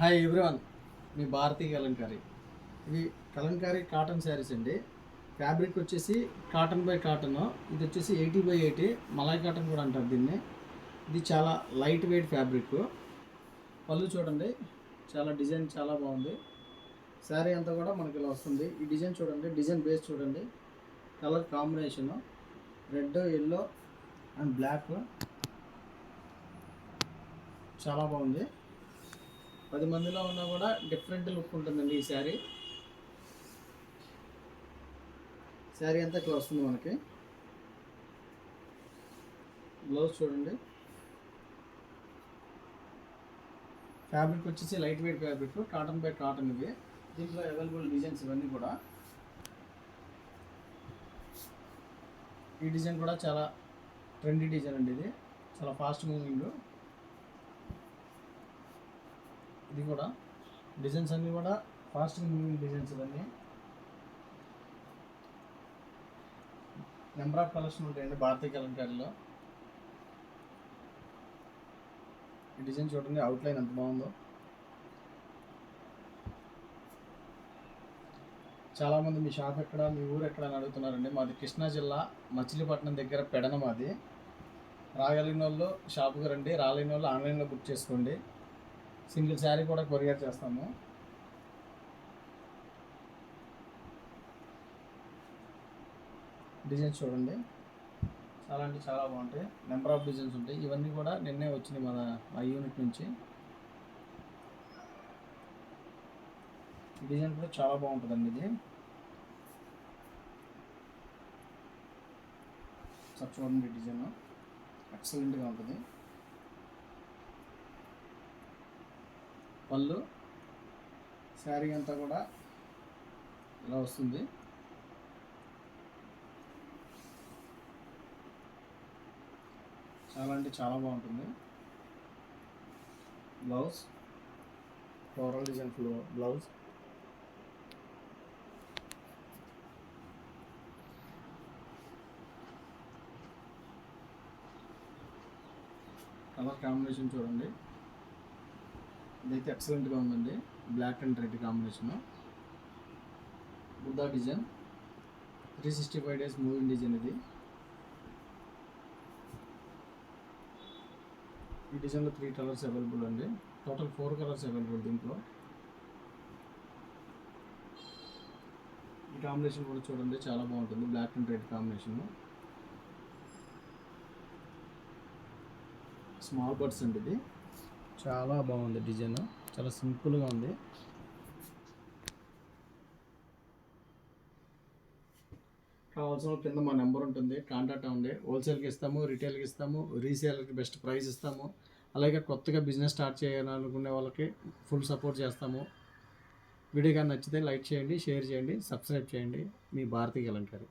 Hi everyone, మీ భారతీ కలంకారీ. ఇవి Kalamkari cotton saris అండి. Fabric వచ్చేసి కాటన్ బై కాటన్. ఇది వచ్చేసి 80/80 మలాయ్ కాటన్ కూడా అంటారు దీన్ని. ఇది చాలా లైట్ వెయిట్ ఫ్యాబ్రిక్. పళ్ళు చూడండి, చాలా డిజైన్ చాలా బాగుంది. శారీ అంతా కూడా మనకి ఇలా వస్తుంది. ఈ డిజైన్ చూడండి, డిజైన్ బేస్ చూడండి, colour combination red, yellow and black చాలా బాగుంది. 10 మందిలో ఉన్నా కూడా డిఫరెంట్ లుక్ ఉంటుందండి ఈ శారీ. శారీ అంతా ఇట్లా వస్తుంది మనకి. బ్లౌజ్ చూడండి, ఫ్యాబ్రిక్ వచ్చేసి light weight fabric, cotton by cotton. ఇవి దీంట్లో అవైలబుల్ డిజైన్స్ ఇవన్నీ కూడా. ఈ డిజైన్ కూడా చాలా ట్రెండీ డిజైన్ అండి. ఇది చాలా ఫాస్ట్ మూవింగ్. ఇది కూడా డిజైన్స్ అన్నీ కూడా ఫాస్ట్ మూవింగ్ డిజైన్స్. ఇవన్నీ నెంబర్ ఆఫ్ కలెక్షన్ ఉంటాయండి భారతీయ కలంకారీలో. ఈ డిజైన్ చూడండి, అవుట్లైన్ ఎంత బాగుందో. చాలామంది మీ షాప్ ఎక్కడ, మీ ఊరు ఎక్కడ అని అడుగుతున్నారండి. మాది కృష్ణా జిల్లా మచిలీపట్నం దగ్గర పెడన మాది. రాగలిగిన వాళ్ళు షాపుకి రండి, రాలేని వాళ్ళు ఆన్లైన్లో బుక్ చేసుకోండి. సింగిల్ శారీ కూడా కొరియర్ చేస్తాము. డిజైన్స్ చూడండి, చాలా అంటే చాలా బాగుంటాయి. నెంబర్ ఆఫ్ డిజైన్స్ ఉంటాయి. ఇవన్నీ కూడా నిన్నే వచ్చినాయి మా యూనిట్ నుంచి. డిజైన్ కూడా చాలా బాగుంటుందండి. ఇది సార్ చూడండి, డిజైన్ ఎక్సలెంట్గా ఉంటుంది. పళ్ళు, శారీ అంతా కూడా ఇలా వస్తుంది. చాలా అంటే చాలా బాగుంటుంది. Blouse floral design blouse. Colour combination చూడండి, ఇదైతే ఎక్సలెంట్గా ఉందండి. Black and red combination. Buddha design 365 days moving design. ఇది ఈ డిజైన్లో 3 కలర్స్ అవైలబుల్ అండి. టోటల్ 4 కలర్స్ అవైలబుల్ దీంట్లో. ఈ కాంబినేషన్ కూడా చూడండి, చాలా బాగుంటుంది. Black and red combination. Small birds అండి. ఇది చాలా బాగుంది. డిజైన్ చాలా సింపుల్గా ఉంది. కావాల్సిన కింద మా నెంబర్ ఉంటుంది, కాంటాక్ట్ అవ్వండి. హోల్సేల్కి ఇస్తాము, రిటైల్కి ఇస్తాము, రీసేలర్కి బెస్ట్ ప్రైస్ ఇస్తాము. అలాగే కొత్తగా బిజినెస్ స్టార్ట్ చేయాలనుకునే వాళ్ళకి ఫుల్ సపోర్ట్ చేస్తాము. వీడియో కానీ నచ్చితే లైక్ చేయండి, షేర్ చేయండి, సబ్స్క్రైబ్ చేయండి. మీ భారతీ కలంకారీ.